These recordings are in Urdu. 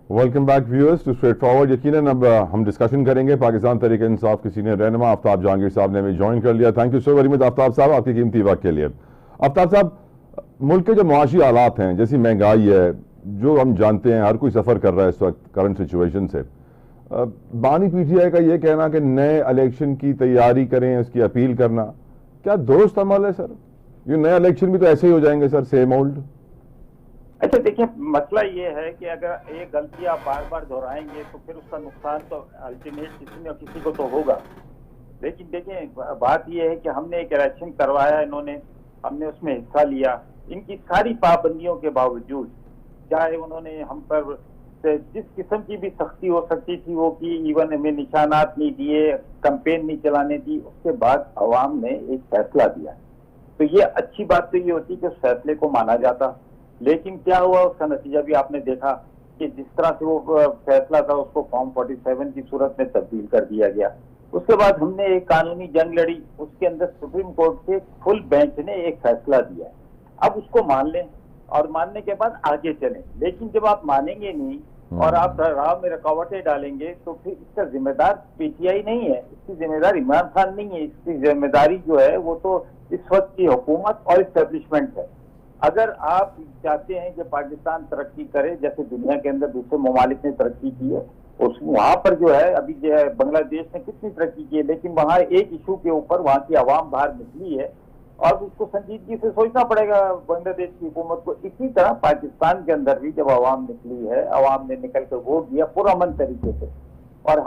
Welcome back viewers to straight forward. یقیناً اب ہم ڈسکشن کریں گے. پاکستان تحریک انصاف کے سینئر رہنما آفتاب جہانگیر صاحب نے ہمیں جوائن کر لیا. Thank you so very much Aftab صاحب آپ کے قیمتی وقت کے لیے. آفتاب صاحب, ملک کے جو معاشی حالات ہیں, جیسی مہنگائی ہے, جو ہم جانتے ہیں ہر کوئی سفر کر رہا ہے اس وقت کرنٹ سچویشن سے, بانی پی ٹی آئی کا یہ کہنا کہ نئے الیکشن کی تیاری کریں, اس کی اپیل کرنا, کیا درست عمل ہے سر؟ یہ نئے الیکشن بھی تو ایسے ہی ہو جائیں گے سر, سیم اولڈ. اچھا دیکھیں, مسئلہ یہ ہے کہ اگر ایک غلطی آپ بار بار دہرائیں گے تو پھر اس کا نقصان تو الٹیمیٹ کسی نہ کسی کو تو ہوگا. لیکن دیکھیں, بات یہ ہے کہ ہم نے ایک الیکشن کروایا, ہم نے اس میں حصہ لیا. ان کی ساری پابندیوں کے باوجود, چاہے انہوں نے ہم پر جس قسم کی بھی سختی ہو سکتی تھی وہ کی, ایون ہمیں نشانات نہیں دیے, کمپین نہیں چلانے دی, اس کے بعد عوام نے ایک فیصلہ دیا. تو یہ اچھی بات تو یہ ہوتی کہ اس فیصلے کو مانا جاتا. لیکن کیا ہوا, اس کا نتیجہ بھی آپ نے دیکھا کہ جس طرح سے وہ فیصلہ تھا اس کو فارم 47 کی صورت میں تبدیل کر دیا گیا. اس کے بعد ہم نے ایک قانونی جنگ لڑی, اس کے اندر سپریم کورٹ کے فل بینچ نے ایک فیصلہ دیا. اب اس کو مان لیں اور ماننے کے بعد آگے چلیں. لیکن جب آپ مانیں گے نہیں اور آپ راہ میں رکاوٹیں ڈالیں گے تو پھر اس کا ذمہ دار پی ٹی آئی نہیں ہے, اس کی ذمہ دار عمران خان نہیں ہے. اس کی ذمہ داری جو ہے وہ تو اس وقت کی حکومت اور اسٹیبلشمنٹ ہے. اگر آپ چاہتے ہیں کہ پاکستان ترقی کرے جیسے دنیا کے اندر دوسرے ممالک نے ترقی کی ہے, وہاں پر جو ہے ابھی جو ہے بنگلہ دیش نے کتنی ترقی کی ہے, لیکن وہاں ایک ایشو کے اوپر وہاں کی عوام باہر نکلی ہے اور اس کو سنجیدگی سے سوچنا پڑے گا بنگلہ دیش کی حکومت کو. اسی طرح پاکستان کے اندر بھی جب عوام نکلی ہے, عوام نے نکل کر ووٹ دیا پرامن طریقے سے, اور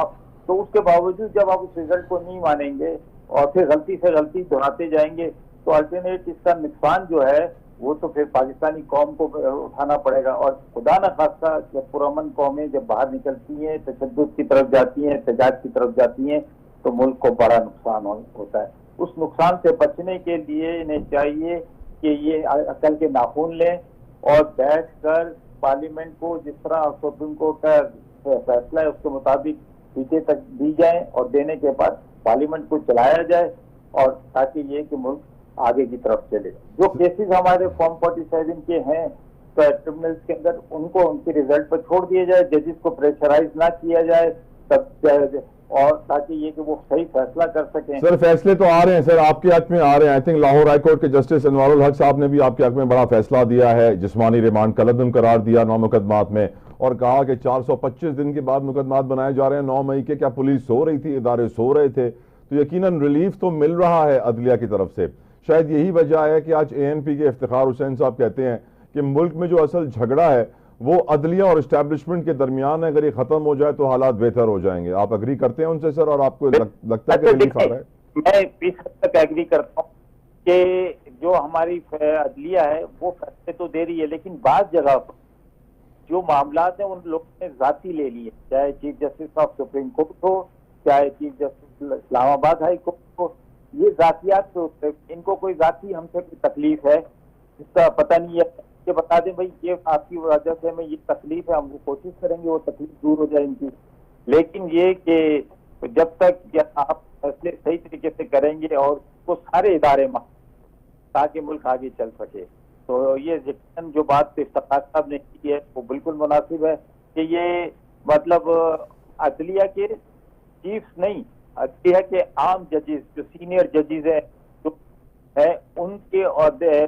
تو اس کے باوجود جب آپ اس رزلٹ کو نہیں مانیں گے اور پھر غلطی سے غلطی دہراتے جائیں گے تو الٹرنیٹ اس کا نقصان جو ہے وہ تو پھر پاکستانی قوم کو اٹھانا پڑے گا. اور خدا نہ خواستہ جب پرامن قومیں جب باہر نکلتی ہیں, تشدد کی طرف جاتی ہیں, احتجاج کی طرف جاتی ہیں, تو ملک کو بڑا نقصان ہوتا ہے. اس نقصان سے بچنے کے لیے انہیں چاہیے کہ یہ عقل کے ناخن لیں اور بیٹھ کر پارلیمنٹ کو جس طرح سپریم کورٹ کا فیصلہ ہے اس کے مطابق پیچھے تک دی جائیں, اور دینے کے بعد پارلیمنٹ کو چلایا جائے, اور تاکہ یہ کہ ملک آگے کی طرف چلے. جو کیسز ہمارے فارم 47 کے ہیں ٹربونلز کے اندر, ان کو ان کے ریزلٹ پر چھوڑ دیا جائے, ججز کو پریشرائز نہ کیا جائے, اور تاکہ یہ کہ وہ صحیح فیصلہ کر سکیں. سر فیصلے تو آ رہے ہیں سر, آپ کے حق میں آ رہے ہیں. I think Lahore high court کے جسٹس انوار الحق صاحب نے بھی آپ کے حق میں بڑا فیصلہ دیا ہے, جسمانی ریمانڈ کا لازم قرار دیا 9 مقدمات میں, اور کہا کہ 425 دن کے بعد مقدمات بنائے جا رہے ہیں 9 مئی کے. کیا پولیس سو رہی تھی, ادارے سو رہے تھے؟ تو یقیناً ریلیف تو مل رہا ہے عدلیہ کی طرف سے. شاید یہی وجہ ہے کہ آج اے این پی کے افتخار حسین صاحب کہتے ہیں کہ ملک میں جو اصل جھگڑا ہے وہ عدلیہ اور اسٹیبلشمنٹ کے درمیان ہے, اگر یہ ختم ہو جائے تو حالات بہتر ہو جائیں گے. آپ اگری کرتے ہیں ان سے سر, اور آپ کو لگتا ہے کہ ریلیف آ رہا ہے؟ میں اس حد تک اگری کرتا ہوں کہ جو ہماری عدلیہ ہے وہ فیصلے تو دے رہی ہے, لیکن بعض جگہ پر جو معاملات ہیں ان لوگوں نے ذاتی لے لیے, چاہے chief justice of supreme court ہو, چاہے چیف جسٹس اسلام آباد ہائی کورٹ ہو. یہ ذاتیات ان کو کوئی ذاتی ہم سے کوئی تکلیف ہے اس کا پتہ نہیں ہے کہ بتا دیں بھائی یہ آپ کی وجہ سے ہمیں یہ تکلیف ہے, ہم وہ کوشش کریں گے وہ تکلیف دور ہو جائے ان کی. لیکن یہ کہ جب تک آپ فیصلے صحیح طریقے سے کریں گے اور وہ سارے ادارے تاکہ ملک آگے چل سکے, تو یہ جو بات افتخار صاحب نے کی ہے وہ بالکل مناسب ہے کہ یہ مطلب عدلیہ کے چیفز نہیں, عدلیہ کے عام ججز جو سینئر ججز ہیں جو ہے ان کے عہدے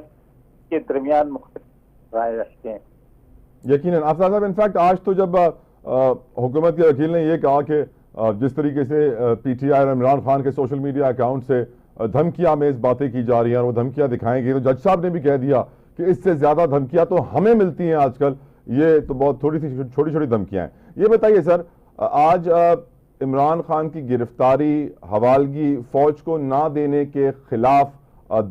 کے درمیان مختلف رائے رکھتے ہیں. یقیناً آفتاب صاحب, انفیکٹ آج تو جب حکومت کے وکیل نے یہ کہا کہ جس طریقے سے پی ٹی آئی اور عمران خان کے سوشل میڈیا اکاؤنٹ سے دھمکیاں میز باتیں کی جا رہی ہیں اور وہ دھمکیاں دکھائیں گی, تو جج صاحب نے بھی کہہ دیا کہ اس سے زیادہ دھمکیاں تو ہمیں ملتی ہیں آج کل, یہ تو بہت تھوڑی سی چھوٹی چھوٹی دھمکیاں ہیں. یہ بتائیے سر, آج عمران خان کی گرفتاری, حوالگی, فوج کو نہ دینے کے خلاف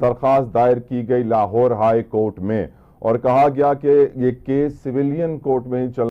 درخواست دائر کی گئی لاہور ہائی کورٹ میں, اور کہا گیا کہ یہ کیس سویلین کورٹ میں ہی چل